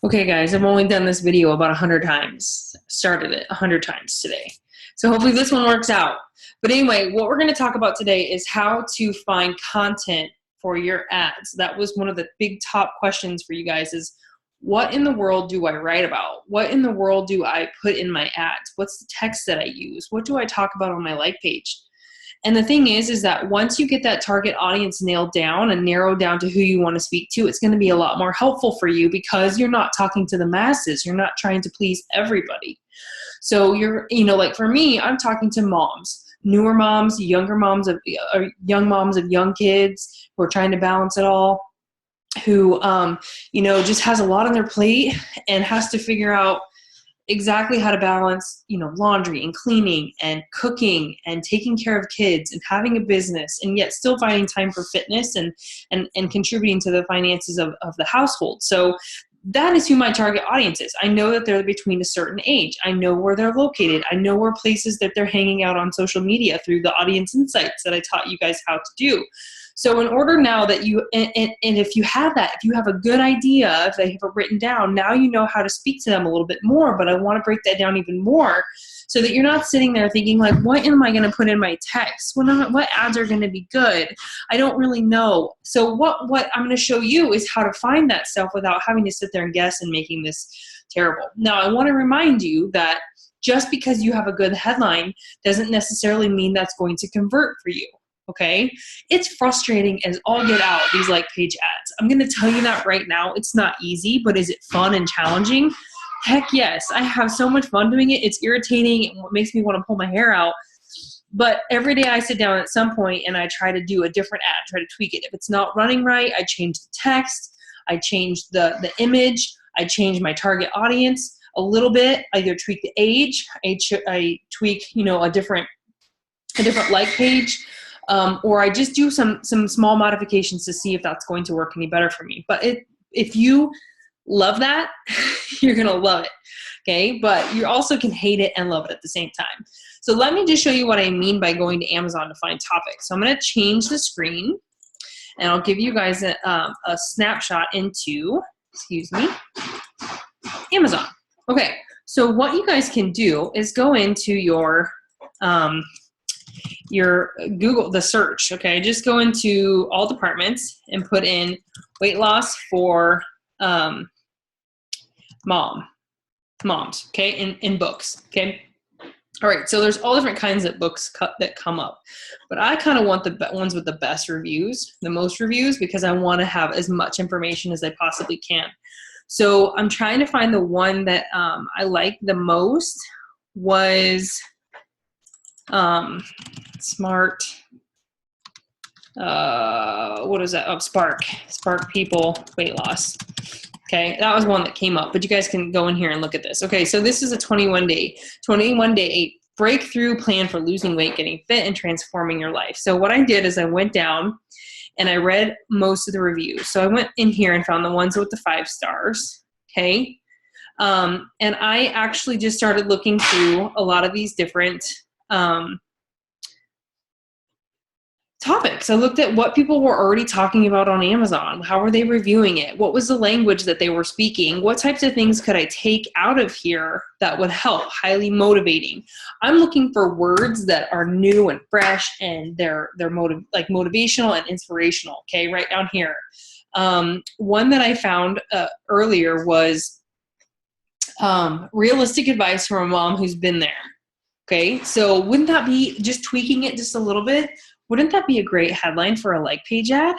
Okay, guys, I've only done this video about 100 times. Started it 100 times today. So hopefully this one works out. But anyway, what we're going to talk about today is how to find content for your ads. That was one of the big top questions for you guys is, what in the world do I write about? What in the world do I put in my ads? What's the text that I use? What do I talk about on my like page? And the thing is that once you get that target audience nailed down and narrowed down to who you want to speak to, it's going to be a lot more helpful for you because you're not talking to the masses. You're not trying to please everybody. So like for me, I'm talking to moms, newer moms, younger moms of young moms of young kids who are trying to balance it all, who, just has a lot on their plate and has to figure out exactly how to balance, laundry and cleaning and cooking and taking care of kids and having a business and yet still finding time for fitness and contributing to the finances of the household. So that is who my target audience is. I know that they're between a certain age. I know where they're located. I know where places that they're hanging out on social media through the audience insights that I taught you guys how to do. So in order now that and if you have that, if you have a good idea, if they have it written down, now you know how to speak to them a little bit more, but I want to break that down even more so that you're not sitting there thinking like, what am I going to put in my text? What ads are going to be good? I don't really know. So what I'm going to show you is how to find that stuff without having to sit there and guess and making this terrible. Now, I want to remind you that just because you have a good headline doesn't necessarily mean that's going to convert for you. Okay, it's frustrating as all get out, these like page ads. I'm going to tell you that right now. It's not easy, but is it fun and challenging? Heck yes. I have so much fun doing it. It's irritating and what makes me want to pull my hair out. But every day I sit down at some point and I try to do a different ad, try to tweak it. If it's not running right, I change the text, I change the image, I change my target audience a little bit. I either tweak the age, I tweak, a different like page. Or I just do some small modifications to see if that's going to work any better for me. But if you love that, you're going to love it. Okay. But you also can hate it and love it at the same time. So let me just show you what I mean by going to Amazon to find topics. So I'm going to change the screen and I'll give you guys a snapshot into, Amazon. Okay. So what you guys can do is go into your Google, the search, okay? Just go into all departments and put in weight loss for moms, okay, in books, okay? All right, so there's all different kinds of books that come up, but I kind of want the ones with the best reviews, the most reviews, because I want to have as much information as I possibly can. So I'm trying to find the one that I like the most was Smart, what is that? Oh, Spark People Weight Loss. Okay, that was one that came up, but you guys can go in here and look at this. Okay, so this is a 21-day breakthrough plan for losing weight, getting fit, and transforming your life. So what I did is I went down and I read most of the reviews. So I went in here and found the ones with the 5 stars. Okay, and I actually just started looking through a lot of these different topics. I looked at what people were already talking about on Amazon. How were they reviewing it? What was the language that they were speaking? What types of things could I take out of here that would help? Highly motivating. I'm looking for words that are new and fresh and they're motivational and inspirational. Okay, right down here. One that I found earlier was realistic advice from a mom who's been there. Okay, so wouldn't that be just tweaking it just a little bit? Wouldn't that be a great headline for a like page ad?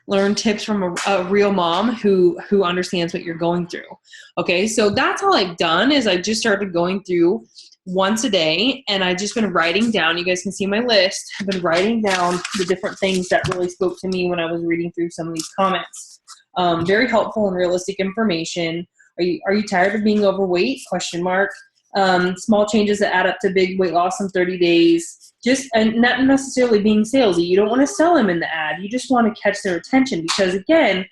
Learn tips from a real mom who understands what you're going through. Okay, so that's all I've done is I just started going through once a day and I've just been writing down, you guys can see my list, I've been writing down the different things that really spoke to me when I was reading through some of these comments. Very helpful and realistic information. Are you tired of being overweight? ? Small changes that add up to big weight loss in 30 days. And not necessarily being salesy. You don't want to sell them in the ad. You just want to catch their attention because again,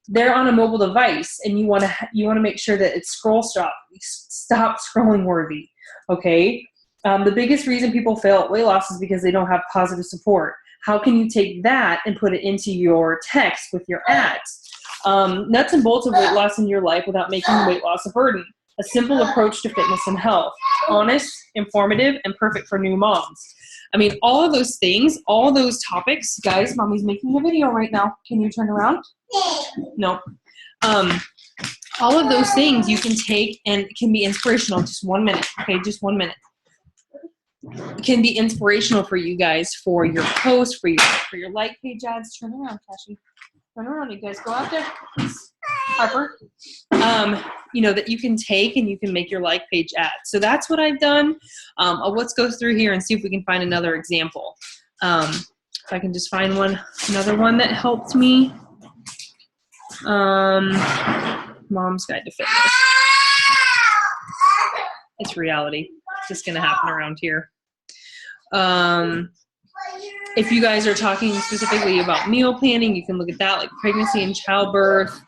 they're on a mobile device and you want to make sure that it's stop scrolling worthy. Okay. The biggest reason people fail at weight loss is because they don't have positive support. How can you take that and put it into your text with your ads? Nuts and bolts of weight loss in your life without making weight loss a burden. A simple approach to fitness and health. Honest, informative, and perfect for new moms. I mean, all of those things, all those topics, guys, mommy's making a video right now. Can you turn around? No. All of those things you can take and it can be inspirational. Just 1 minute. Okay, just 1 minute. It can be inspirational for you guys for your posts, for your like page ads. Turn around, Cashy. Turn around, you guys. Go out there, please. Harper. That you can take and you can make your like page ads. So that's what I've done. Let's go through here and see if we can find another example. If I can just find another one that helped me. Mom's Guide to Fitness. It's reality. It's just going to happen around here. If you guys are talking specifically about meal planning, you can look at that, like pregnancy and childbirth.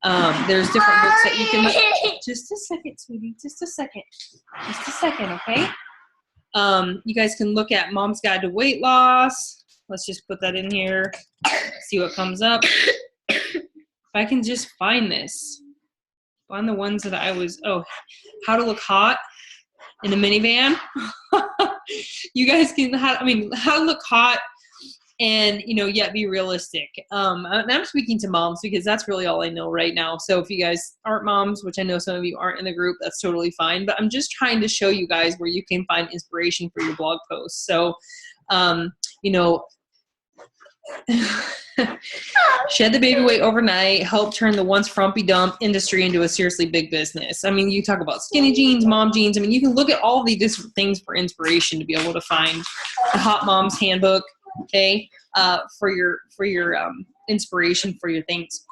There's different books that you can look. Just a second, sweetie. Just a second. Just a second, okay? You guys can look at Mom's Guide to Weight Loss. Let's just put that in here. See what comes up. If I can just find this. Find the ones that I was, how to look hot in a minivan. You guys can, how to look hot and, yet be realistic. And I'm speaking to moms because that's really all I know right now. So if you guys aren't moms, which I know some of you aren't in the group, that's totally fine. But I'm just trying to show you guys where you can find inspiration for your blog posts. So, shed the baby weight overnight, help turn the once frumpy dump industry into a seriously big business. I mean, you talk about skinny jeans, mom jeans. I mean, you can look at all these different things for inspiration to be able to find the Hot Mom's Handbook, okay, for your inspiration for your things.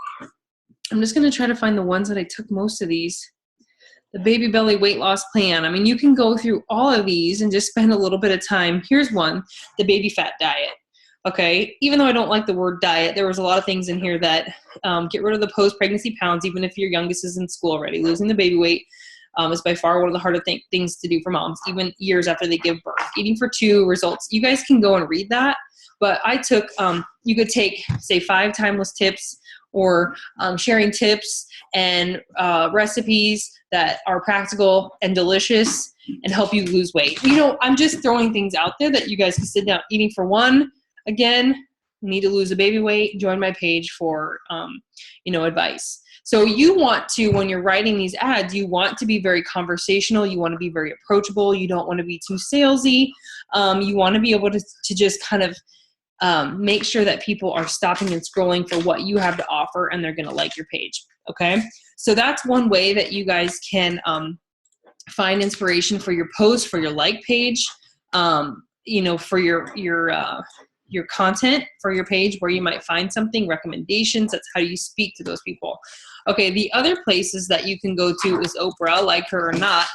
I'm just going to try to find the ones that I took most of these. The Baby Belly Weight Loss Plan. I mean, you can go through all of these and just spend a little bit of time. Here's one, the Baby Fat Diet. Okay, even though I don't like the word diet, there was a lot of things in here that get rid of the post-pregnancy pounds, even if your youngest is in school already. Losing the baby weight is by far one of the harder things to do for moms, even years after they give birth. Eating for two results. You guys can go and read that, but I took, you could take, say, 5 timeless tips or sharing tips and recipes that are practical and delicious and help you lose weight. I'm just throwing things out there that you guys can sit down. Eating for one. Again, need to lose a baby weight, join my page for, advice. So you want to, when you're writing these ads, you want to be very conversational. You want to be very approachable. You don't want to be too salesy. You want to be able to just kind of make sure that people are stopping and scrolling for what you have to offer and they're going to like your page. Okay. So that's one way that you guys can find inspiration for your post, for your like page, for your content for your page, where you might find something, recommendations. That's how you speak to those people. Okay, the other places that you can go to is Oprah, like her or not,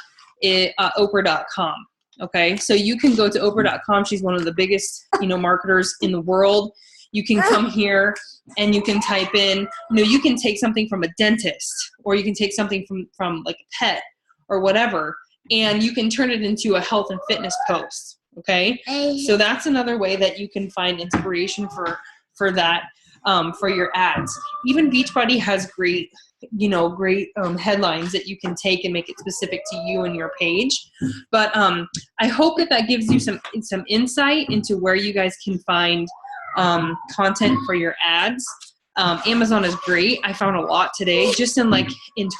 Oprah.com. Okay, so you can go to Oprah.com. She's one of the biggest, marketers in the world. You can come here and you can type in, you can take something from a dentist, or you can take something from like a pet or whatever, and you can turn it into a health and fitness post. Okay, so that's another way that you can find inspiration for that, for your ads. Even Beachbody has great headlines that you can take and make it specific to you and your page. But I hope that gives you some insight into where you guys can find content for your ads. Amazon is great. I found a lot today just in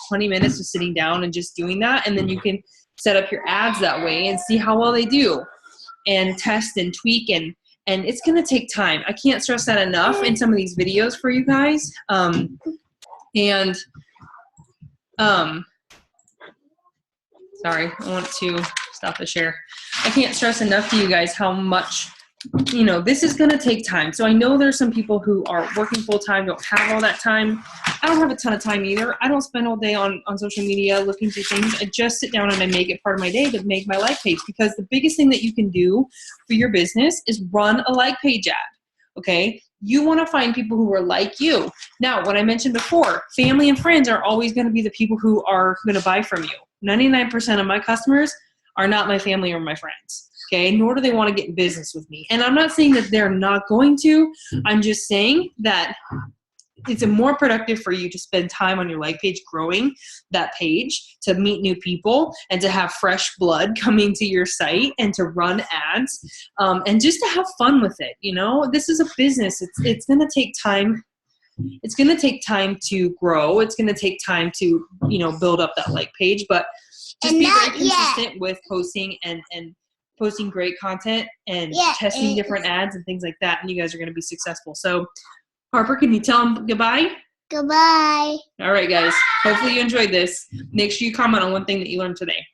20 minutes of sitting down and just doing that. And then you can set up your ads that way and see how well they do, and test and tweak, and it's going to take time. I can't stress that enough in some of these videos for you guys. Sorry, I want to stop the share. I can't stress enough to you guys how much, this is going to take time. So I know there's some people who are working full time, don't have all that time. I don't have a ton of time either. I don't spend all day on social media looking through things. I just sit down and I make it part of my day to make my like page, because the biggest thing that you can do for your business is run a like page ad. Okay. You want to find people who are like you. Now, what I mentioned before, family and friends are always going to be the people who are going to buy from you. 99% of my customers are not my family or my friends. Okay. Nor do they want to get in business with me. And I'm not saying that they're not going to. I'm just saying that it's more productive for you to spend time on your like page growing that page, to meet new people and to have fresh blood coming to your site and to run ads, and just to have fun with it. You know, this is a business. It's going to take time. It's going to take time to grow. It's going to take time to, you know, build up that like page, but just be very consistent with posting and posting great content and testing different ads and things like that. And you guys are going to be successful. So Harper, can you tell them goodbye? Goodbye. All right, guys. Hopefully you enjoyed this. Make sure you comment on one thing that you learned today.